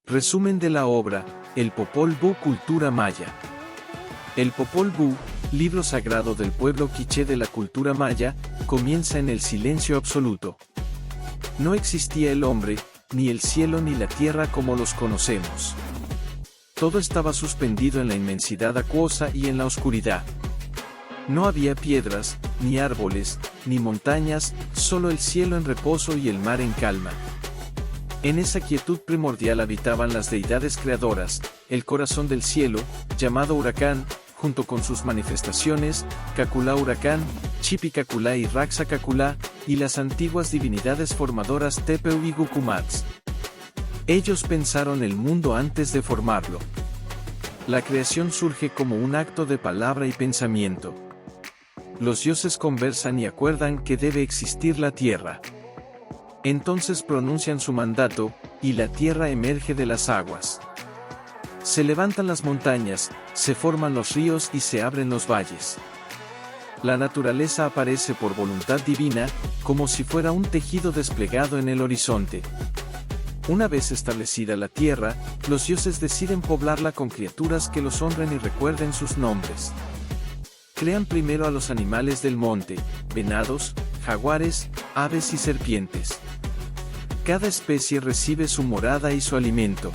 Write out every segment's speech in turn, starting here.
Resumen de la obra, El Popol Vuh Cultura Maya. El Popol Vuh, libro sagrado del pueblo quiché de la cultura maya, comienza en el silencio absoluto. No existía el hombre, ni el cielo ni la tierra como los conocemos. Todo estaba suspendido en la inmensidad acuosa y en la oscuridad. No había piedras, ni árboles, ni montañas, solo el cielo en reposo y el mar en calma. En esa quietud primordial habitaban las deidades creadoras, el corazón del cielo, llamado Huracán, junto con sus manifestaciones, Caculá Huracán, Chipicaculá y Raxacaculá, y las antiguas divinidades formadoras Tepeu y Gucumatz. Ellos pensaron el mundo antes de formarlo. La creación surge como un acto de palabra y pensamiento. Los dioses conversan y acuerdan que debe existir la tierra. Entonces pronuncian su mandato, y la tierra emerge de las aguas. Se levantan las montañas, se forman los ríos y se abren los valles. La naturaleza aparece por voluntad divina, como si fuera un tejido desplegado en el horizonte. Una vez establecida la tierra, los dioses deciden poblarla con criaturas que los honren y recuerden sus nombres. Crean primero a los animales del monte, venados, jaguares, aves y serpientes. Cada especie recibe su morada y su alimento.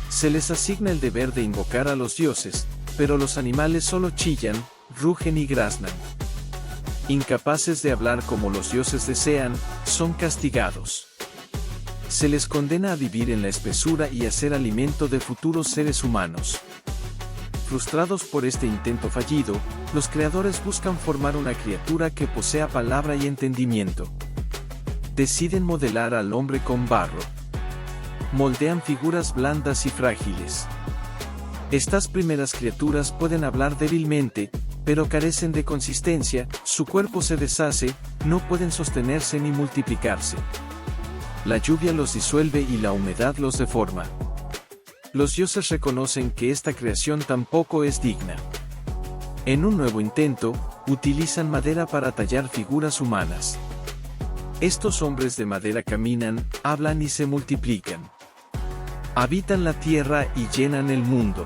Se les asigna el deber de invocar a los dioses, pero los animales solo chillan, rugen y graznan. Incapaces de hablar como los dioses desean, son castigados. Se les condena a vivir en la espesura y a ser alimento de futuros seres humanos. Frustrados por este intento fallido, los creadores buscan formar una criatura que posea palabra y entendimiento. Deciden modelar al hombre con barro. Moldean figuras blandas y frágiles. Estas primeras criaturas pueden hablar débilmente, pero carecen de consistencia, su cuerpo se deshace, no pueden sostenerse ni multiplicarse. La lluvia los disuelve y la humedad los deforma. Los dioses reconocen que esta creación tampoco es digna. En un nuevo intento, utilizan madera para tallar figuras humanas. Estos hombres de madera caminan, hablan y se multiplican. Habitan la tierra y llenan el mundo.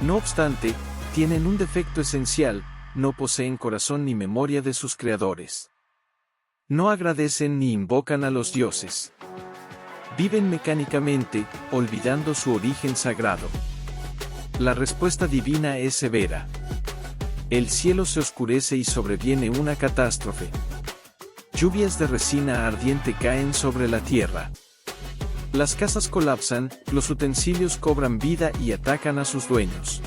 No obstante, tienen un defecto esencial, no poseen corazón ni memoria de sus creadores. No agradecen ni invocan a los dioses. Viven mecánicamente, olvidando su origen sagrado. La respuesta divina es severa. El cielo se oscurece y sobreviene una catástrofe. Lluvias de resina ardiente caen sobre la tierra. Las casas colapsan, los utensilios cobran vida y atacan a sus dueños.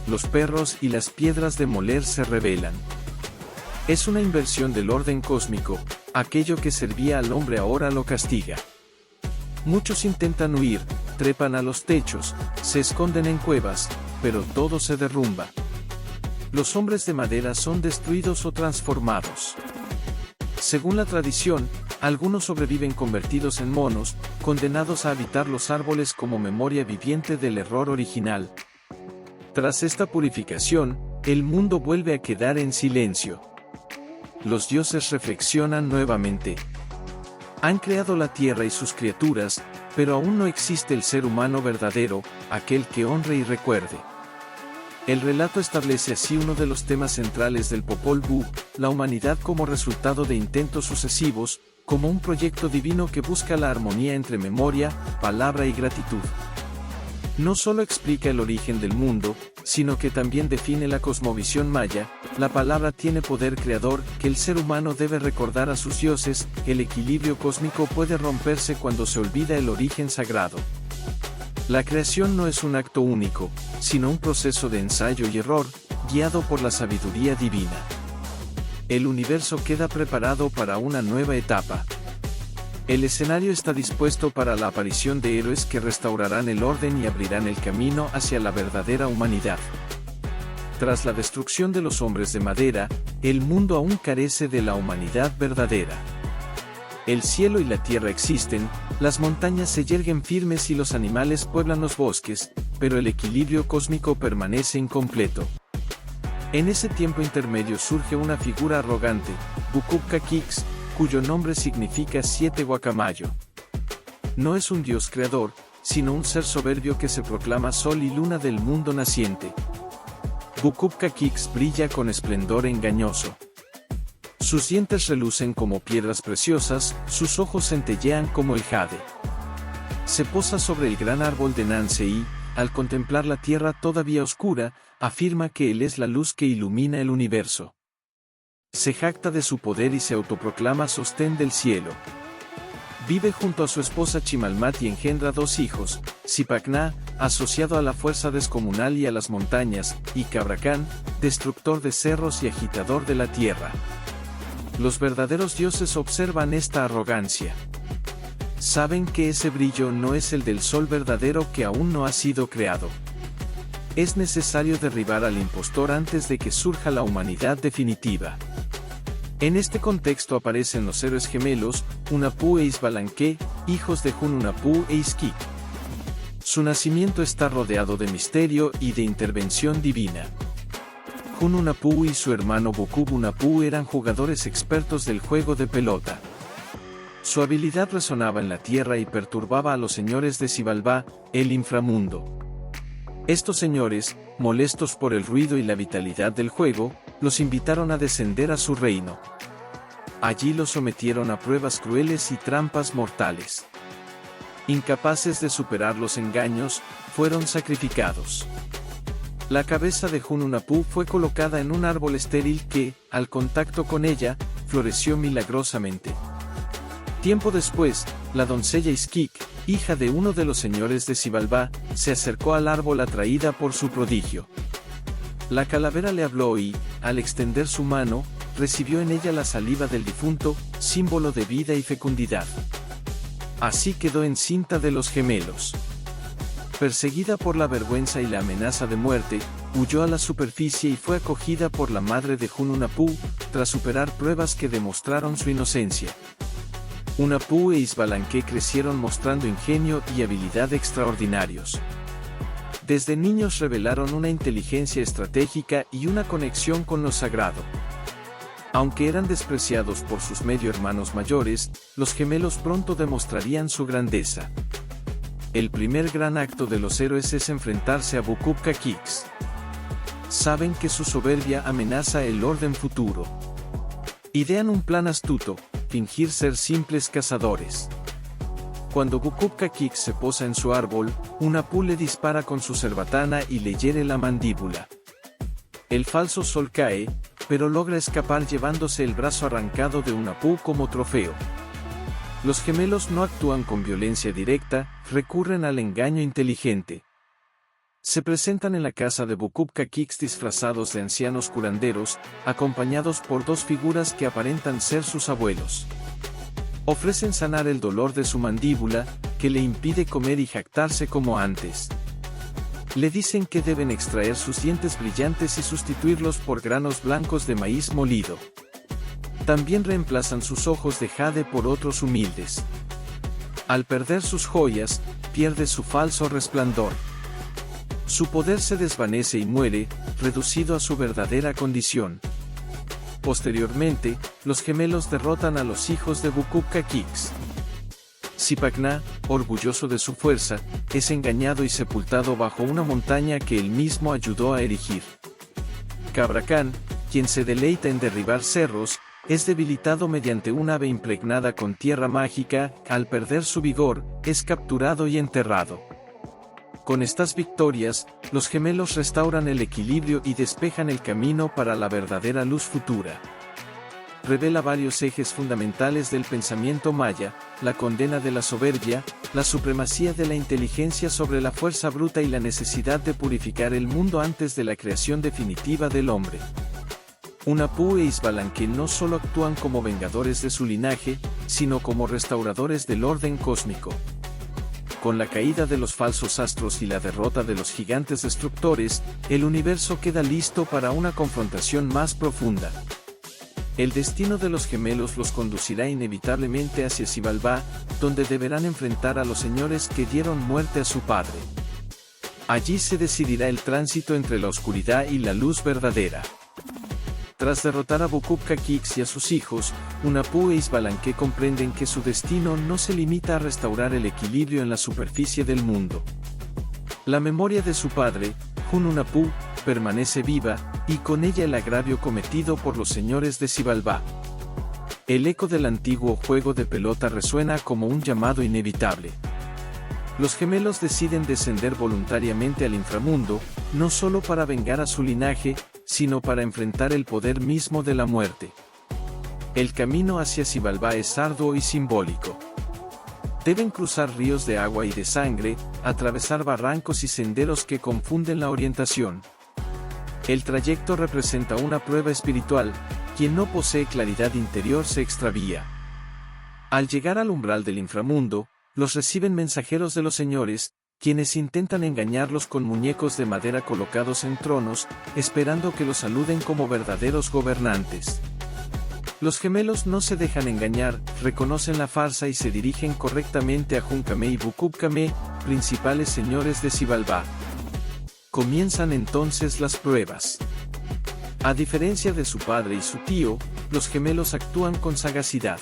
Los perros y las piedras de moler se rebelan. Es una inversión del orden cósmico, aquello que servía al hombre ahora lo castiga. Muchos intentan huir, trepan a los techos, se esconden en cuevas, pero todo se derrumba. Los hombres de madera son destruidos o transformados. Según la tradición, algunos sobreviven convertidos en monos, condenados a habitar los árboles como memoria viviente del error original. Tras esta purificación, el mundo vuelve a quedar en silencio. Los dioses reflexionan nuevamente. Han creado la tierra y sus criaturas, pero aún no existe el ser humano verdadero, aquel que honre y recuerde. El relato establece así uno de los temas centrales del Popol Vuh, la humanidad como resultado de intentos sucesivos, como un proyecto divino que busca la armonía entre memoria, palabra y gratitud. No solo explica el origen del mundo, sino que también define la cosmovisión maya. La palabra tiene poder creador, que el ser humano debe recordar a sus dioses. El equilibrio cósmico puede romperse cuando se olvida el origen sagrado. La creación no es un acto único, sino un proceso de ensayo y error, guiado por la sabiduría divina. El universo queda preparado para una nueva etapa. El escenario está dispuesto para la aparición de héroes que restaurarán el orden y abrirán el camino hacia la verdadera humanidad. Tras la destrucción de los hombres de madera, el mundo aún carece de la humanidad verdadera. El cielo y la tierra existen, las montañas se yerguen firmes y los animales pueblan los bosques, pero el equilibrio cósmico permanece incompleto. En ese tiempo intermedio surge una figura arrogante, Bukupka Kix, cuyo nombre significa 7 guacamayo. No es un dios creador, sino un ser soberbio que se proclama sol y luna del mundo naciente. Bukupka Kix brilla con esplendor engañoso. Sus dientes relucen como piedras preciosas, sus ojos centellean como el jade. Se posa sobre el gran árbol de Nance y, al contemplar la tierra todavía oscura, afirma que él es la luz que ilumina el universo. Se jacta de su poder y se autoproclama sostén del cielo. Vive junto a su esposa Chimalmat y engendra 2 hijos, Zipacná, asociado a la fuerza descomunal y a las montañas, y Cabracán, destructor de cerros y agitador de la tierra. Los verdaderos dioses observan esta arrogancia. Saben que ese brillo no es el del sol verdadero que aún no ha sido creado. Es necesario derribar al impostor antes de que surja la humanidad definitiva. En este contexto aparecen los héroes gemelos, Hunahpu e Izbalanque, hijos de Hunahpu e Izquik. Su nacimiento está rodeado de misterio y de intervención divina. Hunahpu y su hermano Bukub Hunahpu eran jugadores expertos del juego de pelota. Su habilidad resonaba en la tierra y perturbaba a los señores de Xibalbá, el inframundo. Estos señores, molestos por el ruido y la vitalidad del juego, los invitaron a descender a su reino. Allí los sometieron a pruebas crueles y trampas mortales. Incapaces de superar los engaños, fueron sacrificados. La cabeza de Hunahpu fue colocada en un árbol estéril que, al contacto con ella, floreció milagrosamente. Tiempo después, la doncella Izquik, hija de uno de los señores de Xibalbá, se acercó al árbol atraída por su prodigio. La calavera le habló y, al extender su mano, recibió en ella la saliva del difunto, símbolo de vida y fecundidad. Así quedó encinta de los gemelos. Perseguida por la vergüenza y la amenaza de muerte, huyó a la superficie y fue acogida por la madre de Hunahpu, tras superar pruebas que demostraron su inocencia. Hunahpu e Izbalanque crecieron mostrando ingenio y habilidad extraordinarios. Desde niños revelaron una inteligencia estratégica y una conexión con lo sagrado. Aunque eran despreciados por sus medio hermanos mayores, los gemelos pronto demostrarían su grandeza. El primer gran acto de los héroes es enfrentarse a Bukupka Kix. Saben que su soberbia amenaza el orden futuro. Idean un plan astuto: fingir ser simples cazadores. Cuando Bukupka Kix se posa en su árbol, Hunahpu le dispara con su cerbatana y le hiere la mandíbula. El falso sol cae, pero logra escapar llevándose el brazo arrancado de Hunahpu como trofeo. Los gemelos no actúan con violencia directa, recurren al engaño inteligente. Se presentan en la casa de Bukupka Kix disfrazados de ancianos curanderos, acompañados por 2 figuras que aparentan ser sus abuelos. Ofrecen sanar el dolor de su mandíbula, que le impide comer y jactarse como antes. Le dicen que deben extraer sus dientes brillantes y sustituirlos por granos blancos de maíz molido. También reemplazan sus ojos de jade por otros humildes. Al perder sus joyas, pierde su falso resplandor. Su poder se desvanece y muere, reducido a su verdadera condición. Posteriormente, los gemelos derrotan a los hijos de Bukupka Kix. Zipacná, orgulloso de su fuerza, es engañado y sepultado bajo una montaña que él mismo ayudó a erigir. Cabracán, quien se deleita en derribar cerros, es debilitado mediante un ave impregnada con tierra mágica. Al perder su vigor, es capturado y enterrado. Con estas victorias, los gemelos restauran el equilibrio y despejan el camino para la verdadera luz futura. Revela varios ejes fundamentales del pensamiento maya: la condena de la soberbia, la supremacía de la inteligencia sobre la fuerza bruta y la necesidad de purificar el mundo antes de la creación definitiva del hombre. Hunahpu e Izbalanque no solo actúan como vengadores de su linaje, sino como restauradores del orden cósmico. Con la caída de los falsos astros y la derrota de los gigantes destructores, el universo queda listo para una confrontación más profunda. El destino de los gemelos los conducirá inevitablemente hacia Xibalbá, donde deberán enfrentar a los señores que dieron muerte a su padre. Allí se decidirá el tránsito entre la oscuridad y la luz verdadera. Tras derrotar a Bukubka Kix y a sus hijos, Hunahpu e Izbalanque comprenden que su destino no se limita a restaurar el equilibrio en la superficie del mundo. La memoria de su padre, Hunahpu, permanece viva, y con ella el agravio cometido por los señores de Xibalbá. El eco del antiguo juego de pelota resuena como un llamado inevitable. Los gemelos deciden descender voluntariamente al inframundo, no solo para vengar a su linaje, sino para enfrentar el poder mismo de la muerte. El camino hacia Xibalbá es arduo y simbólico. Deben cruzar ríos de agua y de sangre, atravesar barrancos y senderos que confunden la orientación. El trayecto representa una prueba espiritual. Quien no posee claridad interior se extravía. Al llegar al umbral del inframundo, los reciben mensajeros de los señores, quienes intentan engañarlos con muñecos de madera colocados en tronos, esperando que los saluden como verdaderos gobernantes. Los gemelos no se dejan engañar, reconocen la farsa y se dirigen correctamente a Huncamé y Bukubcamé, principales señores de Xibalbá. Comienzan entonces las pruebas. A diferencia de su padre y su tío, los gemelos actúan con sagacidad.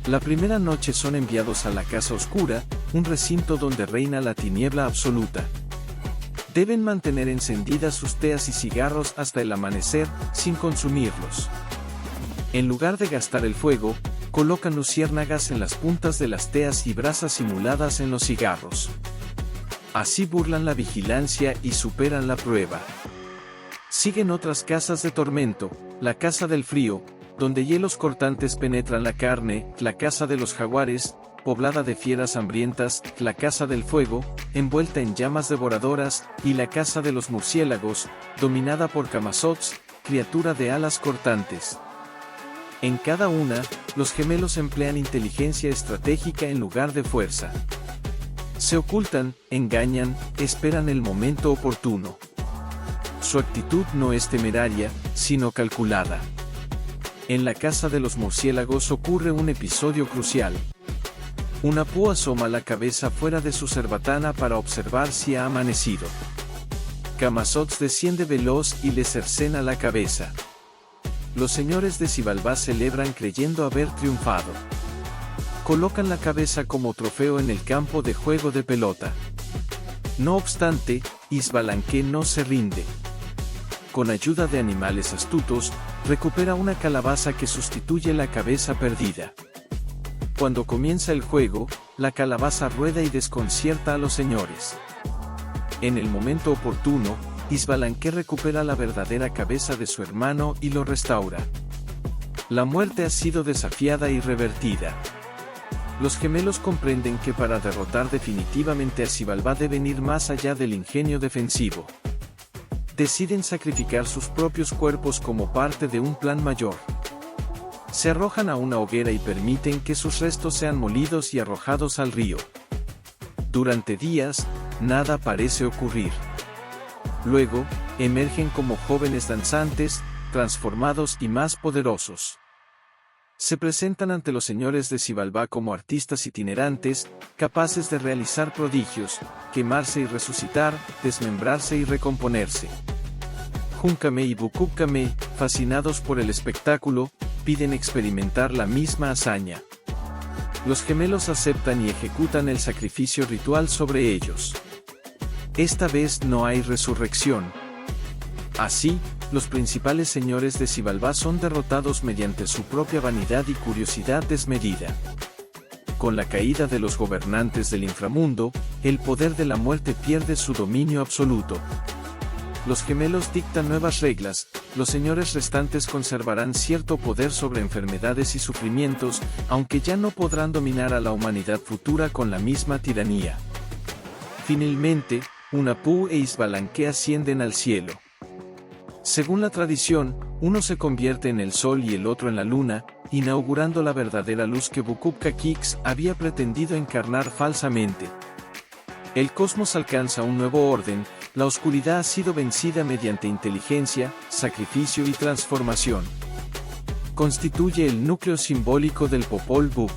La primera noche son enviados a la Casa Oscura, un recinto donde reina la tiniebla absoluta. Deben mantener encendidas sus teas y cigarros hasta el amanecer, sin consumirlos. En lugar de gastar el fuego, colocan luciérnagas en las puntas de las teas y brasas simuladas en los cigarros. Así burlan la vigilancia y superan la prueba. Siguen otras casas de tormento, la Casa del Frío, donde hielos cortantes penetran la carne, la Casa de los Jaguares, poblada de fieras hambrientas, la Casa del Fuego, envuelta en llamas devoradoras, y la Casa de los Murciélagos, dominada por Camazotz, criatura de alas cortantes. En cada una, los gemelos emplean inteligencia estratégica en lugar de fuerza. Se ocultan, engañan, esperan el momento oportuno. Su actitud no es temeraria, sino calculada. En la Casa de los Murciélagos ocurre un episodio crucial. Hunahpu asoma la cabeza fuera de su cerbatana para observar si ha amanecido. Camazotz desciende veloz y le cercena la cabeza. Los señores de Xibalbá celebran creyendo haber triunfado. Colocan la cabeza como trofeo en el campo de juego de pelota. No obstante, Izbalanque no se rinde. Con ayuda de animales astutos, recupera una calabaza que sustituye la cabeza perdida. Cuando comienza el juego, la calabaza rueda y desconcierta a los señores. En el momento oportuno, Izbalanque recupera la verdadera cabeza de su hermano y lo restaura. La muerte ha sido desafiada y revertida. Los gemelos comprenden que para derrotar definitivamente a Xibalbá deben ir más allá del ingenio defensivo. Deciden sacrificar sus propios cuerpos como parte de un plan mayor. Se arrojan a una hoguera y permiten que sus restos sean molidos y arrojados al río. Durante días, nada parece ocurrir. Luego, emergen como jóvenes danzantes, transformados y más poderosos. Se presentan ante los señores de Xibalbá como artistas itinerantes, capaces de realizar prodigios, quemarse y resucitar, desmembrarse y recomponerse. Huncamé y Bukubcamé, fascinados por el espectáculo, piden experimentar la misma hazaña. Los gemelos aceptan y ejecutan el sacrificio ritual sobre ellos. Esta vez no hay resurrección. Así, los principales señores de Xibalbá son derrotados mediante su propia vanidad y curiosidad desmedida. Con la caída de los gobernantes del inframundo, el poder de la muerte pierde su dominio absoluto. Los gemelos dictan nuevas reglas, los señores restantes conservarán cierto poder sobre enfermedades y sufrimientos, aunque ya no podrán dominar a la humanidad futura con la misma tiranía. Finalmente, Hunahpu e Izbalanque ascienden al cielo. Según la tradición, uno se convierte en el sol y el otro en la luna, inaugurando la verdadera luz que Bukubka Kix había pretendido encarnar falsamente. El cosmos alcanza un nuevo orden, la oscuridad ha sido vencida mediante inteligencia, sacrificio y transformación. Constituye el núcleo simbólico del Popol Vuh.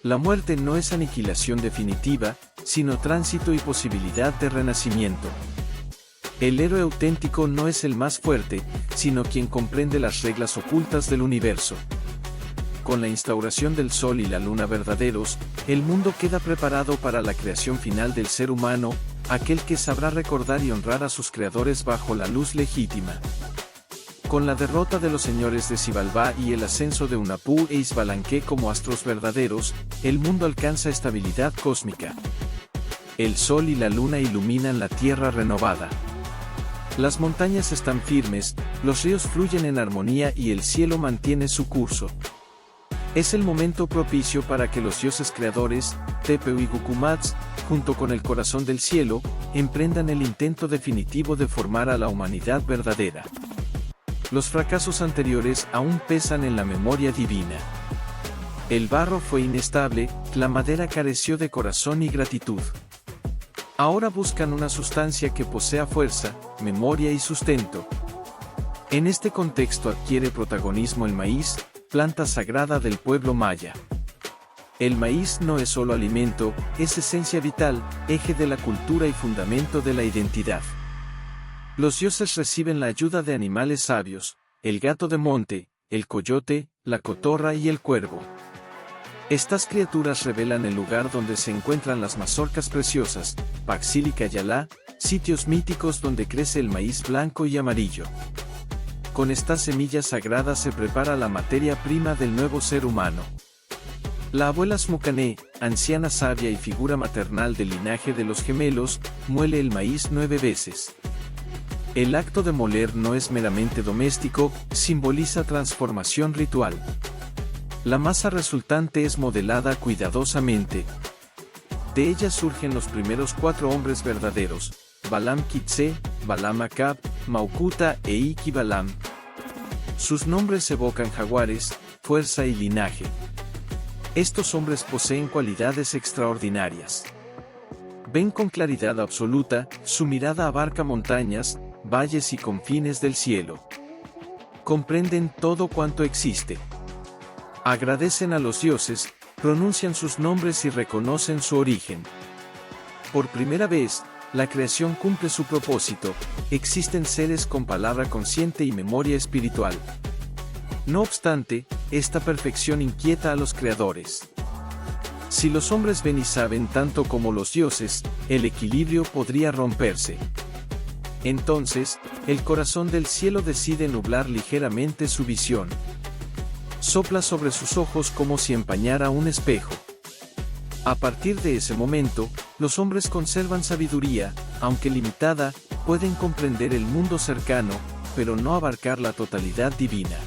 La muerte no es aniquilación definitiva, sino tránsito y posibilidad de renacimiento. El héroe auténtico no es el más fuerte, sino quien comprende las reglas ocultas del universo. Con la instauración del Sol y la Luna verdaderos, el mundo queda preparado para la creación final del ser humano, aquel que sabrá recordar y honrar a sus creadores bajo la luz legítima. Con la derrota de los señores de Xibalbá y el ascenso de Hunahpu e Xbalanque como astros verdaderos, el mundo alcanza estabilidad cósmica. El Sol y la Luna iluminan la Tierra renovada. Las montañas están firmes, los ríos fluyen en armonía y el cielo mantiene su curso. Es el momento propicio para que los dioses creadores, Tepeu y Gucumatz, junto con el corazón del cielo, emprendan el intento definitivo de formar a la humanidad verdadera. Los fracasos anteriores aún pesan en la memoria divina. El barro fue inestable, la madera careció de corazón y gratitud. Ahora buscan una sustancia que posea fuerza, memoria y sustento. En este contexto adquiere protagonismo el maíz, planta sagrada del pueblo maya. El maíz no es solo alimento, es esencia vital, eje de la cultura y fundamento de la identidad. Los dioses reciben la ayuda de animales sabios, el gato de monte, el coyote, la cotorra y el cuervo. Estas criaturas revelan el lugar donde se encuentran las mazorcas preciosas, Paxil y Cayalá, sitios míticos donde crece el maíz blanco y amarillo. Con estas semillas sagradas se prepara la materia prima del nuevo ser humano. La abuela Smucané, anciana sabia y figura maternal del linaje de los gemelos, muele el maíz 9 veces. El acto de moler no es meramente doméstico, simboliza transformación ritual. La masa resultante es modelada cuidadosamente. De ella surgen los primeros 4 hombres verdaderos, Balam Kitse, Balam Acab, Maukuta e Iki Balam. Sus nombres evocan jaguares, fuerza y linaje. Estos hombres poseen cualidades extraordinarias. Ven con claridad absoluta, su mirada abarca montañas, valles y confines del cielo. Comprenden todo cuanto existe. Agradecen a los dioses, pronuncian sus nombres y reconocen su origen. Por primera vez, la creación cumple su propósito, existen seres con palabra consciente y memoria espiritual. No obstante, esta perfección inquieta a los creadores. Si los hombres ven y saben tanto como los dioses, el equilibrio podría romperse. Entonces, el corazón del cielo decide nublar ligeramente su visión. Sopla sobre sus ojos como si empañara un espejo. A partir de ese momento, los hombres conservan sabiduría, aunque limitada, pueden comprender el mundo cercano, pero no abarcar la totalidad divina.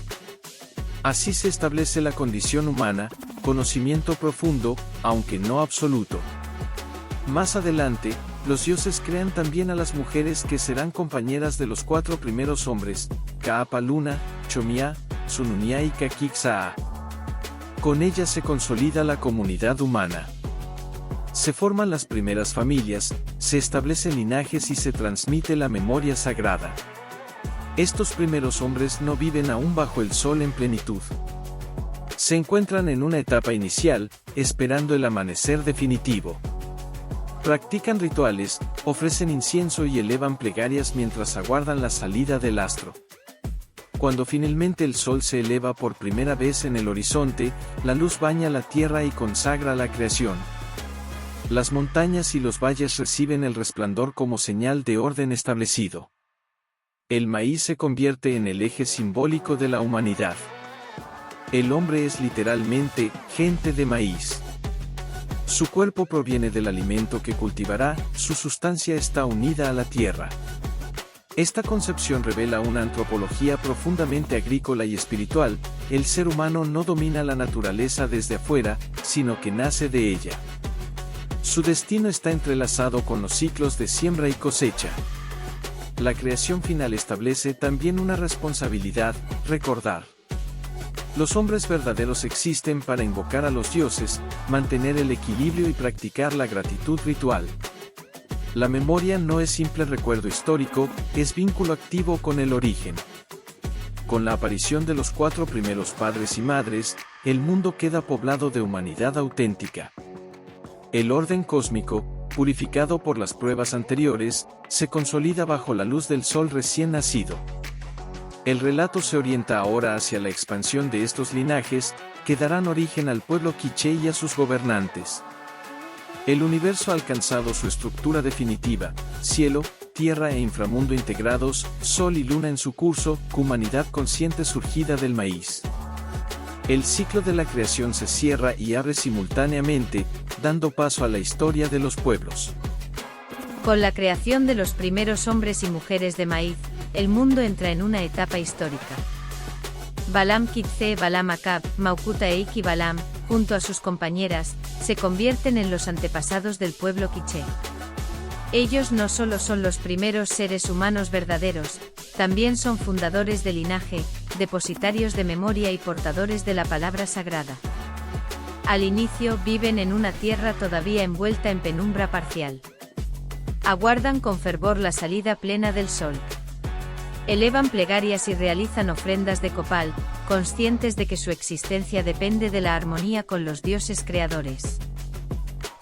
Así se establece la condición humana, conocimiento profundo, aunque no absoluto. Más adelante, los dioses crean también a las mujeres que serán compañeras de los 4 primeros hombres, Kaapa Luna, Chomia, Sununia y Kakixaa. Con ellas se consolida la comunidad humana. Se forman las primeras familias, se establecen linajes y se transmite la memoria sagrada. Estos primeros hombres no viven aún bajo el sol en plenitud. Se encuentran en una etapa inicial, esperando el amanecer definitivo. Practican rituales, ofrecen incienso y elevan plegarias mientras aguardan la salida del astro. Cuando finalmente el sol se eleva por primera vez en el horizonte, la luz baña la tierra y consagra la creación. Las montañas y los valles reciben el resplandor como señal de orden establecido. El maíz se convierte en el eje simbólico de la humanidad. El hombre es literalmente gente de maíz. Su cuerpo proviene del alimento que cultivará, su sustancia está unida a la tierra. Esta concepción revela una antropología profundamente agrícola y espiritual. El ser humano no domina la naturaleza desde afuera, sino que nace de ella. Su destino está entrelazado con los ciclos de siembra y cosecha. La creación final establece también una responsabilidad: recordar. Los hombres verdaderos existen para invocar a los dioses, mantener el equilibrio y practicar la gratitud ritual. La memoria no es simple recuerdo histórico, es vínculo activo con el origen. Con la aparición de los 4 primeros padres y madres, el mundo queda poblado de humanidad auténtica. El orden cósmico, purificado por las pruebas anteriores, se consolida bajo la luz del sol recién nacido. El relato se orienta ahora hacia la expansión de estos linajes, que darán origen al pueblo quiché y a sus gobernantes. El universo ha alcanzado su estructura definitiva: cielo, tierra e inframundo integrados, sol y luna en su curso, humanidad consciente surgida del maíz. El ciclo de la creación se cierra y abre simultáneamente, dando paso a la historia de los pueblos. Con la creación de los primeros hombres y mujeres de maíz, el mundo entra en una etapa histórica. Balaam Kitze, Balaam Acab, Maukuta e Iki Balaam, junto a sus compañeras, se convierten en los antepasados del pueblo quiché. Ellos no solo son los primeros seres humanos verdaderos, también son fundadores de linaje, depositarios de memoria y portadores de la palabra sagrada. Al inicio viven en una tierra todavía envuelta en penumbra parcial. Aguardan con fervor la salida plena del sol. Elevan plegarias y realizan ofrendas de copal, conscientes de que su existencia depende de la armonía con los dioses creadores.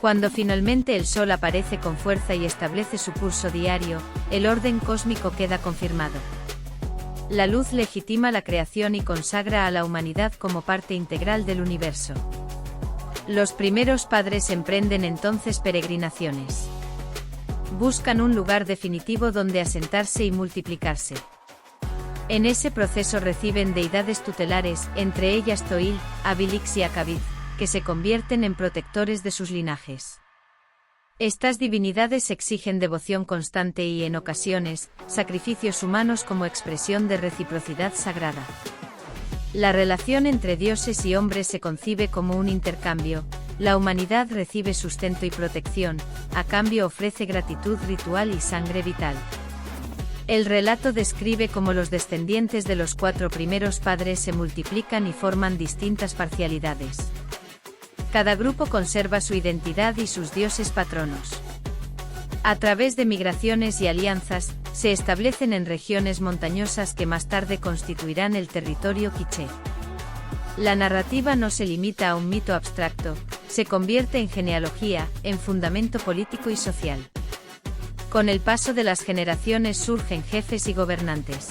Cuando finalmente el sol aparece con fuerza y establece su curso diario, el orden cósmico queda confirmado. La luz legitima la creación y consagra a la humanidad como parte integral del universo. Los primeros padres emprenden entonces peregrinaciones. Buscan un lugar definitivo donde asentarse y multiplicarse. En ese proceso reciben deidades tutelares, entre ellas Toil, Abilix y Akabid, que se convierten en protectores de sus linajes. Estas divinidades exigen devoción constante y, en ocasiones, sacrificios humanos como expresión de reciprocidad sagrada. La relación entre dioses y hombres se concibe como un intercambio. La humanidad recibe sustento y protección, a cambio ofrece gratitud ritual y sangre vital. El relato describe cómo los descendientes de los 4 primeros padres se multiplican y forman distintas parcialidades. Cada grupo conserva su identidad y sus dioses patronos. A través de migraciones y alianzas, se establecen en regiones montañosas que más tarde constituirán el territorio quiché. La narrativa no se limita a un mito abstracto, se convierte en genealogía, en fundamento político y social. Con el paso de las generaciones surgen jefes y gobernantes.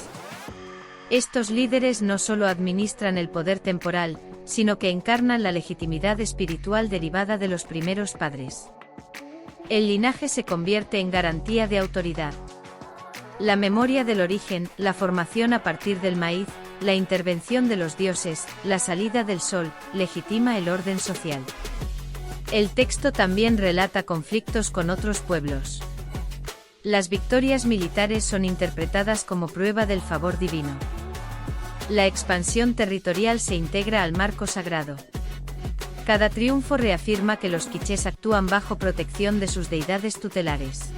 Estos líderes no solo administran el poder temporal, sino que encarnan la legitimidad espiritual derivada de los primeros padres. El linaje se convierte en garantía de autoridad. La memoria del origen, la formación a partir del maíz, la intervención de los dioses, la salida del sol, legitima el orden social. El texto también relata conflictos con otros pueblos. Las victorias militares son interpretadas como prueba del favor divino. La expansión territorial se integra al marco sagrado. Cada triunfo reafirma que los quichés actúan bajo protección de sus deidades tutelares.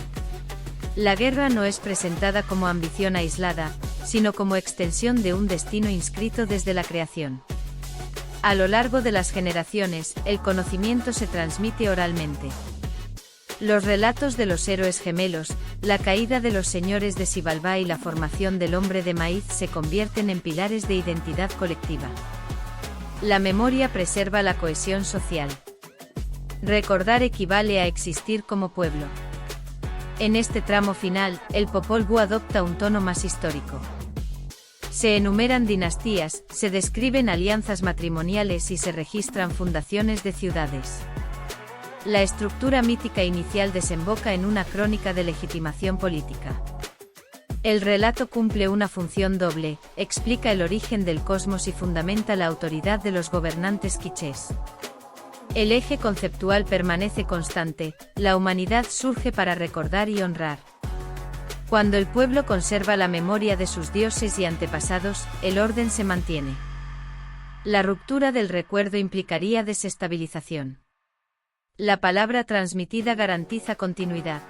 La guerra no es presentada como ambición aislada, sino como extensión de un destino inscrito desde la creación. A lo largo de las generaciones, el conocimiento se transmite oralmente. Los relatos de los héroes gemelos, la caída de los señores de Xibalbá y la formación del hombre de maíz se convierten en pilares de identidad colectiva. La memoria preserva la cohesión social. Recordar equivale a existir como pueblo. En este tramo final, el Popol Vuh adopta un tono más histórico. Se enumeran dinastías, se describen alianzas matrimoniales y se registran fundaciones de ciudades. La estructura mítica inicial desemboca en una crónica de legitimación política. El relato cumple una función doble, explica el origen del cosmos y fundamenta la autoridad de los gobernantes quichés. El eje conceptual permanece constante, la humanidad surge para recordar y honrar. Cuando el pueblo conserva la memoria de sus dioses y antepasados, el orden se mantiene. La ruptura del recuerdo implicaría desestabilización. La palabra transmitida garantiza continuidad.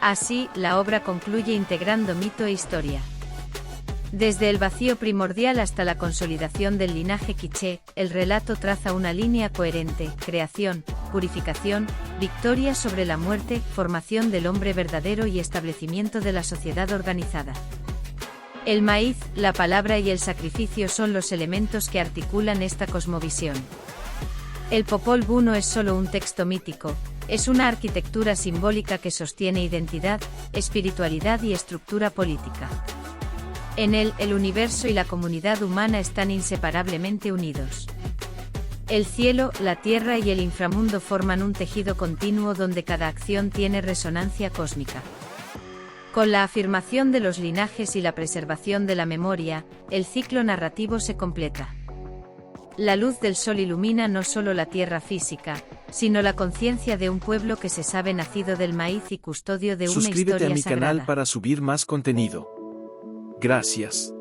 Así, la obra concluye integrando mito e historia. Desde el vacío primordial hasta la consolidación del linaje quiché, el relato traza una línea coherente: creación, purificación, victoria sobre la muerte, formación del hombre verdadero y establecimiento de la sociedad organizada. El maíz, la palabra y el sacrificio son los elementos que articulan esta cosmovisión. El Popol Vuh no es solo un texto mítico, Es una arquitectura simbólica que sostiene identidad, espiritualidad y estructura política. En él, el universo y la comunidad humana están inseparablemente unidos. El cielo, la tierra y el inframundo forman un tejido continuo donde cada acción tiene resonancia cósmica. Con la afirmación de los linajes y la preservación de la memoria, el ciclo narrativo se completa. La luz del sol ilumina no solo la tierra física, sino la conciencia de un pueblo que se sabe nacido del maíz y custodio de una Suscríbete historia a mi sagrada. canal para subir más contenido. Gracias.